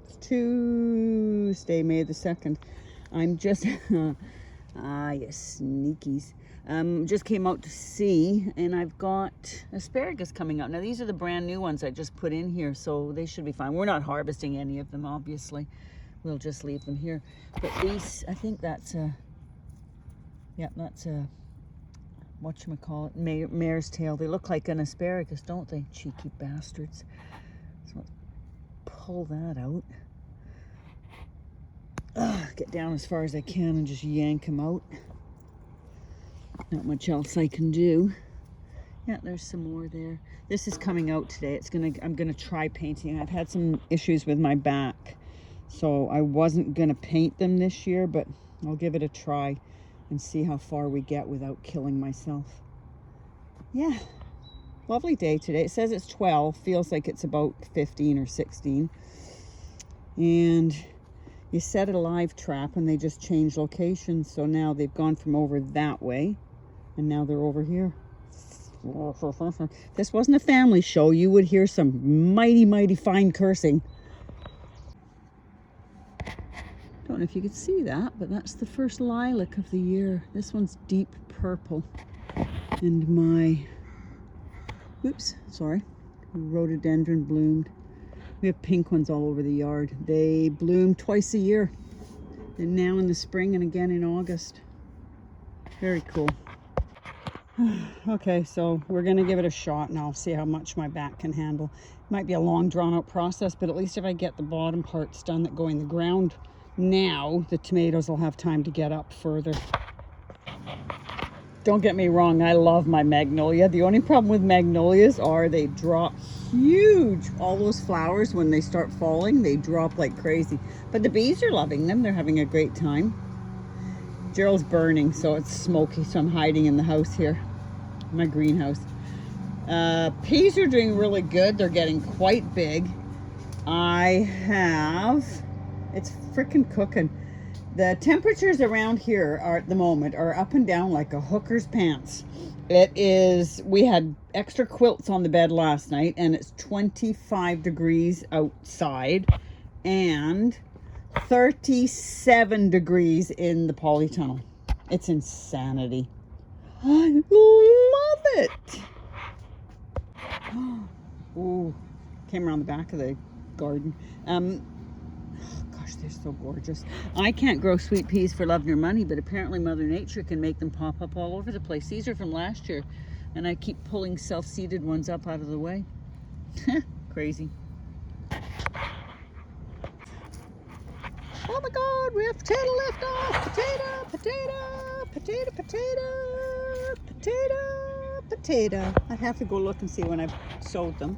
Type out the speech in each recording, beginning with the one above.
It's Tuesday, May the 2nd. I'm just, you sneakies. Just came out to see, and I've got asparagus coming out. Now, these are the brand new ones I just put in here, so they should be fine. We're not harvesting any of them, obviously. We'll just leave them here. But these, I think that's a, yeah, that's a, whatchamacallit, mare's tail. They look like an asparagus, don't they? Cheeky bastards. So let's pull that out. Get down as far as I can and just yank them out. Not much else I can do. Yeah, there's some more there. This is coming out today. I'm gonna try painting. I've had some issues with my back, so I wasn't gonna paint them this year, but I'll give it a try and see how far we get without killing myself. Yeah, lovely day today. It says it's 12, feels like it's about 15 or 16. And you set a live trap and they just change locations. So now they've gone from over that way and now they're over here. If this wasn't a family show, you would hear some mighty, mighty fine cursing. Don't know if you could see that, but that's the first lilac of the year. This one's deep purple. And my, oops, sorry, rhododendron bloomed. We have pink ones all over the yard. They bloom twice a year. And now in the spring and again in August. Very cool. Okay, so we're gonna give it a shot and I'll see how much my back can handle. It might be a long drawn out process, but at least if I get the bottom parts done that go in the ground now, the tomatoes will have time to get up further. Don't get me wrong, I love my magnolia. The only problem with magnolias are they drop huge. All those flowers, when they start falling, they drop like crazy. But the bees are loving them. They're having a great time. Gerald's burning, so it's smoky, so I'm hiding in the house here, my greenhouse. Peas are doing really good. They're getting quite big. It's freaking cooking. The temperatures around here at the moment are up and down like a hooker's pants. We had extra quilts on the bed last night and it's 25 degrees outside and 37 degrees in the polytunnel. It's insanity. I love it. Ooh, came around the back of the garden. Gosh, they're so gorgeous. I can't grow sweet peas for love nor money, but apparently Mother Nature can make them pop up all over the place. These are from last year, and I keep pulling self-seeded ones up out of the way. Crazy. Oh my God, we have potato left off. Potato, potato, potato, potato, potato, potato. I'd have to go look and see when I've sowed them.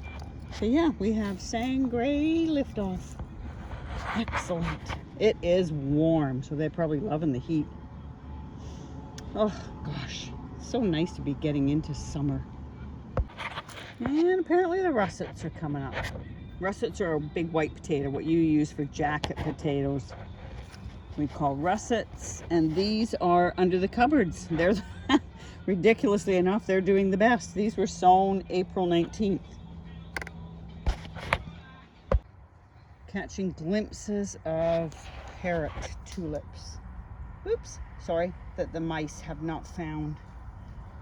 So yeah, we have sangray lift off. Excellent. It is warm, so they're probably loving the heat. Oh gosh, so nice to be getting into summer. And apparently the russets are coming up. Russets are a big white potato, what you use for jacket potatoes. We call russets, and these are under the cupboards. They're ridiculously enough, they're doing the best. These were sown April 19th. Catching glimpses of parrot tulips. Oops, sorry, that the mice have not found.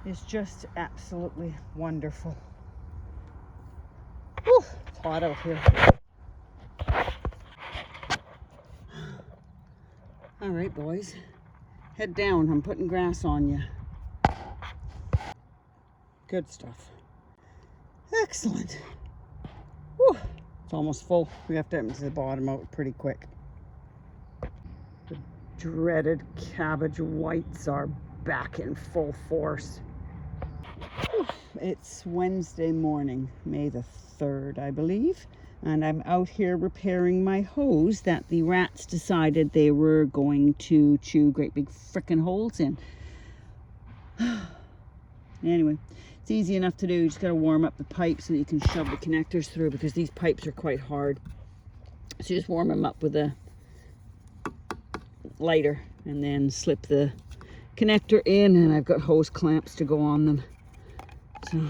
It's just absolutely wonderful. Whew, it's hot out here. All right, boys, head down. I'm putting grass on you. Good stuff. Excellent. Whew. It's almost full. We have to empty the bottom out pretty quick. The dreaded cabbage whites are back in full force. Whew. It's Wednesday morning, May the 3rd, I believe. And I'm out here repairing my hose that the rats decided they were going to chew great big frickin' holes in. Anyway, it's easy enough to do. You just gotta warm up the pipe so that you can shove the connectors through, because these pipes are quite hard. So you just warm them up with a lighter and then slip the connector in, and I've got hose clamps to go on them. So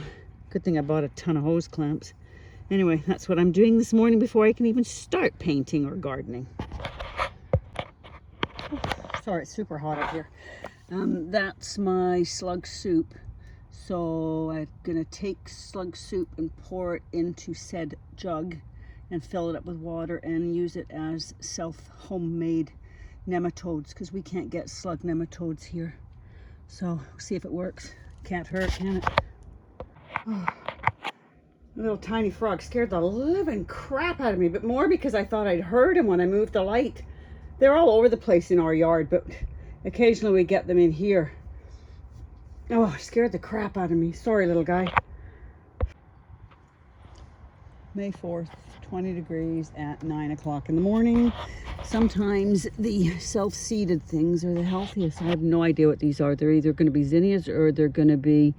good thing I bought a ton of hose clamps. Anyway, that's what I'm doing this morning before I can even start painting or gardening. Sorry, it's super hot up here. That's my slug soup. So I'm gonna take slug soup and pour it into said jug and fill it up with water and use it as homemade nematodes, because we can't get slug nematodes here. So see if it works. Can't hurt, can it? Oh. A little tiny frog scared the living crap out of me, but more because I thought I'd heard him when I moved the light. They're all over the place in our yard, but occasionally we get them in here. Oh, scared the crap out of me. Sorry, little guy. May 4th, 20 degrees at 9 o'clock in the morning. Sometimes the self-seeded things are the healthiest. I have no idea what these are. They're either going to be zinnias or they're going to be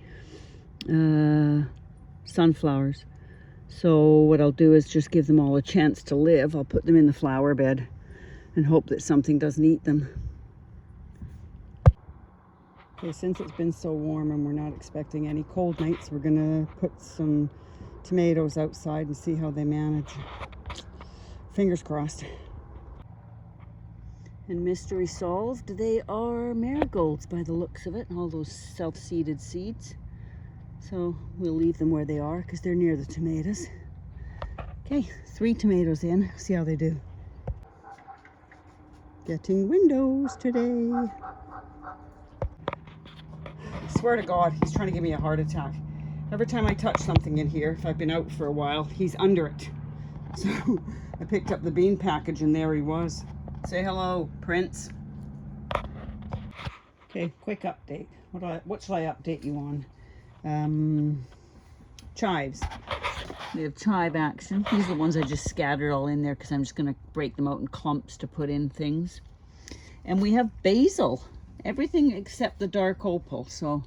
sunflowers. So what I'll do is just give them all a chance to live. I'll put them in the flower bed and hope that something doesn't eat them. Okay, since it's been so warm and we're not expecting any cold nights, we're gonna put some tomatoes outside and see how they manage. Fingers crossed. And mystery solved. They are marigolds by the looks of it, all those self-seeded seeds. So we'll leave them where they are because they're near the tomatoes. Okay, 3 tomatoes in. See how they do. Getting windows today. I swear to God, he's trying to give me a heart attack. Every time I touch something in here, if I've been out for a while, he's under it. So I picked up the bean package and there he was. Say hello, Prince. Okay, quick update. What shall I update you on? Chives. We have chive action. These are the ones I just scattered all in there because I'm just going to break them out in clumps to put in things. And we have basil. Everything except the dark opal. So,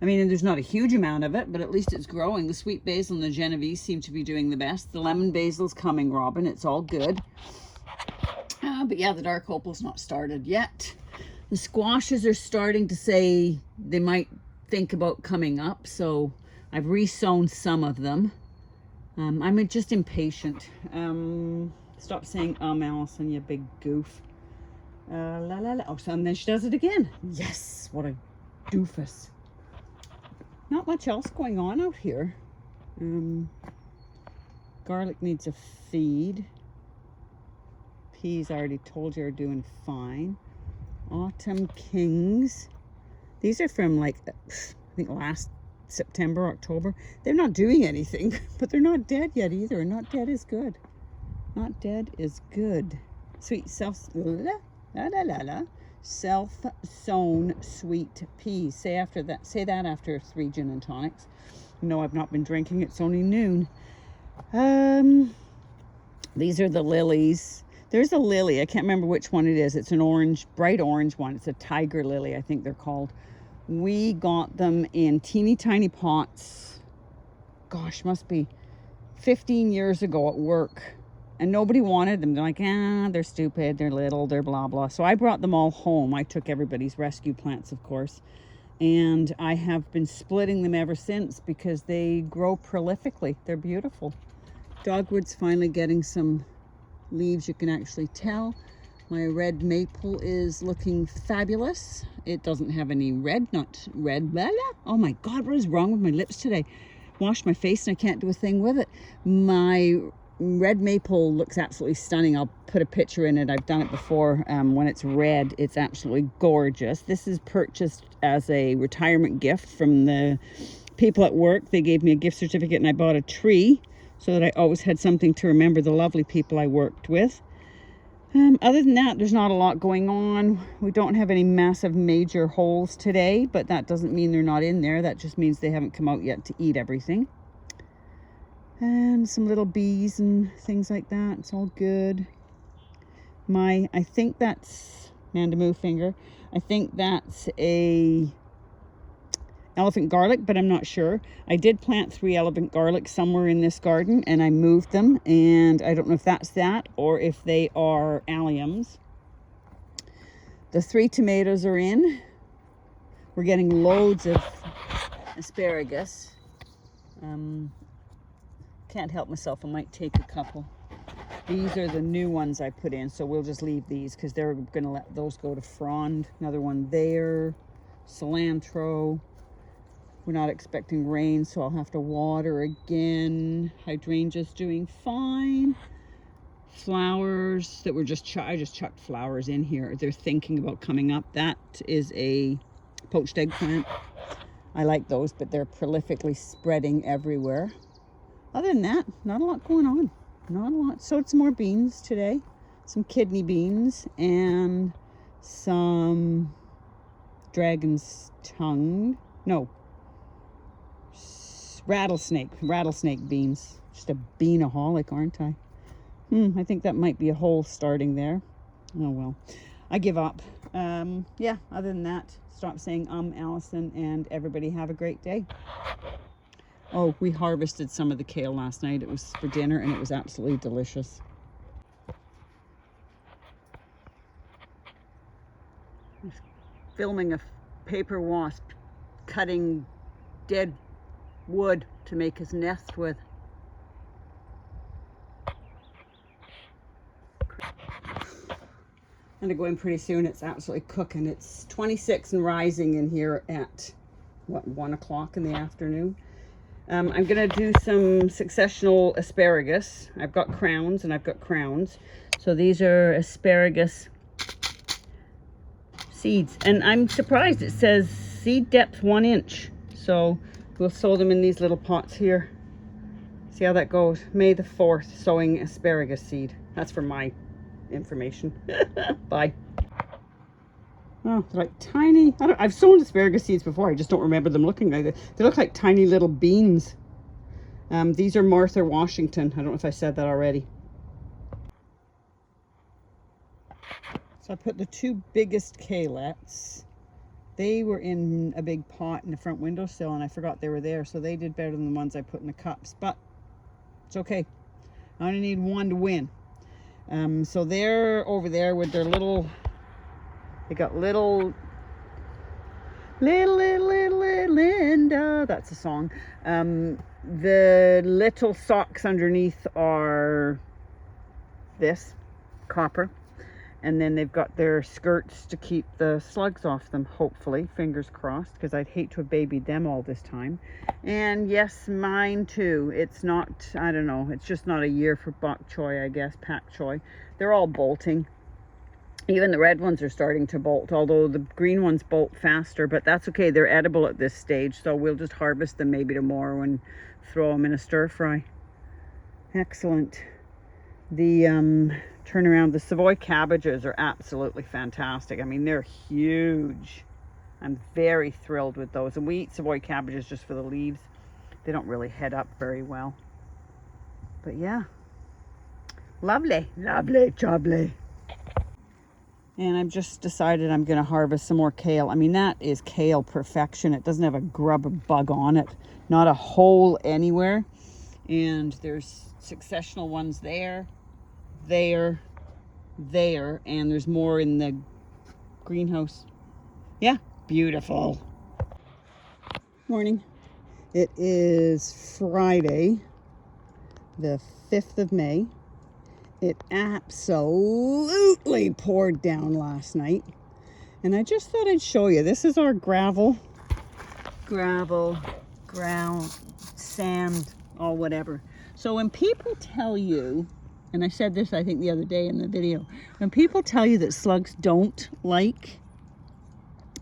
I mean, there's not a huge amount of it, but at least it's growing. The sweet basil and the Genovese seem to be doing the best. The lemon basil's coming, Robin. It's all good. But yeah, the dark opal's not started yet. The squashes are starting to say they might think about coming up. So I've re-sown some of them. I'm just impatient. Stop saying Allison, you big goof. La la la. Oh, so and then she does it again. Yes, what a doofus. Not much else going on out here. Garlic needs a feed. Peas, I already told you, are doing fine. Autumn Kings. These are from like, I think last September, October. They're not doing anything, but they're not dead yet either. Not dead is good. Not dead is good. Sweet self-sown sweet peas. Say that after 3 gin and tonics. No, I've not been drinking. It's only noon. These are the lilies. There's a lily. I can't remember which one it is. It's an orange, bright orange one. It's a tiger lily, I think they're called. We got them in teeny tiny pots. Gosh, must be 15 years ago at work. And nobody wanted them. They're like, they're stupid, they're little, they're blah, blah. So I brought them all home. I took everybody's rescue plants, of course. And I have been splitting them ever since because they grow prolifically. They're beautiful. Dogwood's finally getting some leaves, you can actually tell. My red maple is looking fabulous. It doesn't have any red. Oh my God, what is wrong with my lips today? Washed my face and I can't do a thing with it. My red maple looks absolutely stunning. I'll put a picture in it. I've done it before. When it's red, it's absolutely gorgeous. This is purchased as a retirement gift from the people at work. They gave me a gift certificate and I bought a tree so that I always had something to remember the lovely people I worked with. Other than that, there's not a lot going on. We don't have any massive major holes today, but that doesn't mean they're not in there. That just means they haven't come out yet to eat everything. And some little bees and things like that. It's all good. I think that's Amanda Moo finger. I think that's a elephant garlic, but I'm not sure. I did plant 3 elephant garlic somewhere in this garden and I moved them, and I don't know if that's that or if they are alliums. The 3 tomatoes are in. We're getting loads of asparagus. Can't help myself. I might take a couple. These are the new ones I put in, so we'll just leave these because they're going to let those go to frond. Another one there. Cilantro. We're not expecting rain, so I'll have to water again. Hydrangea's doing fine. Flowers that were I just chucked flowers in here. They're thinking about coming up. That is a poached eggplant. I like those, but they're prolifically spreading everywhere. Other than that, not a lot going on. Not a lot. Sowed some more beans today. Some kidney beans and some dragon's tongue. No. Rattlesnake beans. Just a beanaholic, aren't I? I think that might be a hole starting there. Oh well. I give up. Yeah, other than that, stop saying Allison, and everybody have a great day. Oh, we harvested some of the kale last night. It was for dinner, and it was absolutely delicious. I'm filming a paper wasp cutting dead wood to make his nest with. I'm gonna go in pretty soon. It's absolutely cooking. It's 26 and rising in here at, what, 1 o'clock in the afternoon. I'm gonna do some successional asparagus. I've got crowns and I've got crowns. So these are asparagus seeds. And I'm surprised it says seed depth 1 inch. So we'll sow them in these little pots here. See how that goes. May the 4th, sowing asparagus seed. That's for my information. Bye. Oh, they're like tiny. I've sown asparagus seeds before. I just don't remember them looking like that. They look like tiny little beans. These are Martha Washington. I don't know if I said that already. So I put the 2 biggest kaleets. They were in a big pot in the front windowsill, and I forgot they were there. So they did better than the ones I put in the cups. But it's okay. I only need 1 to win. So they're over there with their little. They got little Linda. That's a song. The little socks underneath are this copper, and then they've got their skirts to keep the slugs off them. Hopefully, fingers crossed, because I'd hate to have babied them all this time. And yes, mine too. It's not. I don't know. It's just not a year for bok choy, I guess. Pak choy. They're all bolting. Even the red ones are starting to bolt, although the green ones bolt faster, but that's okay. They're edible at this stage, so we'll just harvest them maybe tomorrow and throw them in a stir fry. Excellent. The turnaround, the Savoy cabbages are absolutely fantastic. I mean, they're huge. I'm very thrilled with those. And we eat Savoy cabbages just for the leaves. They don't really head up very well. But yeah, lovely, lovely, lovely. And I've just decided I'm going to harvest some more kale. I mean, that is kale perfection. It doesn't have a grub or bug on it. Not a hole anywhere. And there's successional ones there, there, there. And there's more in the greenhouse. Yeah, beautiful. Morning. It is Friday, the 5th of May. It absolutely poured down last night. And I just thought I'd show you. This is our gravel, ground, sand, or whatever. So when people tell you, and I said this I think the other day in the video, when people tell you that slugs don't like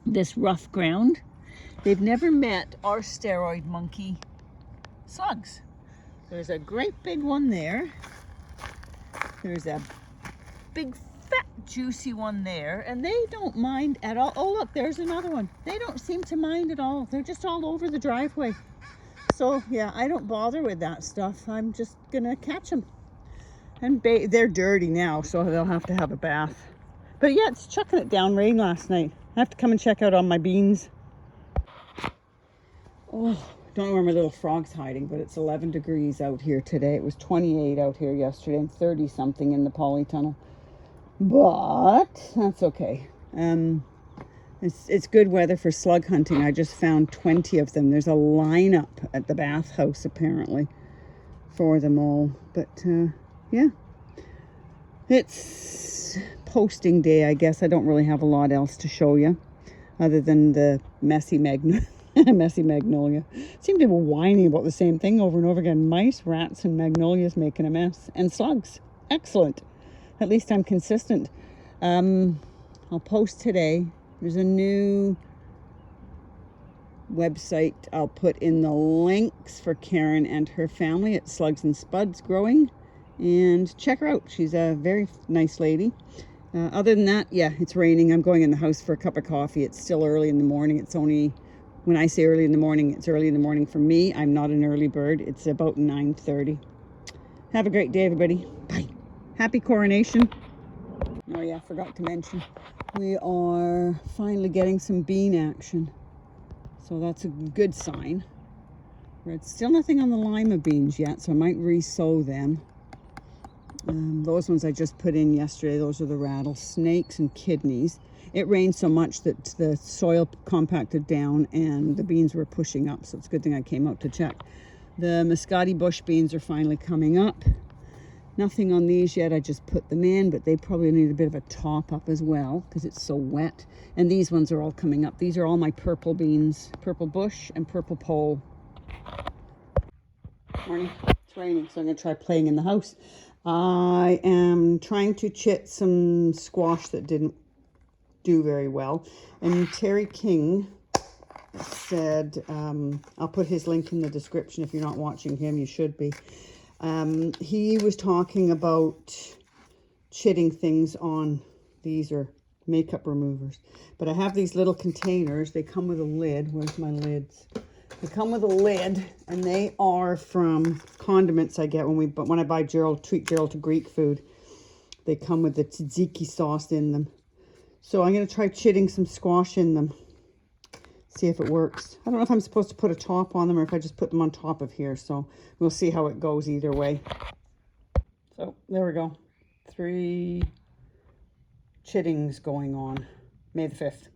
this rough ground, they've never met our steroid monkey slugs. There's a great big one there. There's a big fat juicy one there, and they don't mind at all. Oh look, there's another one. They don't seem to mind at all. They're just all over the driveway. So yeah, I don't bother with that stuff. I'm just gonna catch them. And they're dirty now, so they'll have to have a bath. But yeah, it's chucking it down rain last night. I have to come and check out on my beans. Oh, don't know where my little frog's hiding, but it's 11 degrees out here today. It was 28 out here yesterday and 30 something in the polytunnel. But that's okay. It's good weather for slug hunting. I just found 20 of them. There's a lineup at the bathhouse apparently for them all. But yeah, it's posting day, I guess. I don't really have a lot else to show you other than the messy magnolia. Seem to be whining about the same thing over and over again. Mice, rats, and magnolias making a mess. And slugs. Excellent. At least I'm consistent. I'll post today. There's a new website. I'll put in the links for Karen and her family at Slugs and Spuds Growing. And check her out. She's a very nice lady. Other than that, yeah, it's raining. I'm going in the house for a cup of coffee. It's still early in the morning. It's only, when I say early in the morning, it's early in the morning for me. I'm not an early bird. It's about 9:30. Have a great day, everybody. Bye. Happy coronation. Oh yeah, forgot to mention, we are finally getting some bean action. So that's a good sign. There's still nothing on the lima beans yet, so I might re-sow them. Those ones I just put in yesterday, those are the rattlesnakes and kidneys. It rained so much that the soil compacted down and the beans were pushing up, so it's a good thing I came out to check. The Muscati bush beans are finally coming up. Nothing on these yet, I just put them in, but they probably need a bit of a top up as well because it's so wet. And these ones are all coming up. These are all my purple beans, purple bush and purple pole. Morning, it's raining, so I'm gonna try playing in the house. I am trying to chit some squash that didn't do very well. And Terry King said, I'll put his link in the description. If you're not watching him, you should be. He was talking about chitting things on, these are makeup removers. But I have these little containers. They come with a lid. Where's my lids? They come with a lid, and they are from condiments I get when I buy treat Gerald to Greek food. They come with the tzatziki sauce in them. So I'm going to try chitting some squash in them. See if it works. I don't know if I'm supposed to put a top on them or if I just put them on top of here. So we'll see how it goes either way. So there we go. 3 chittings going on. May the 5th.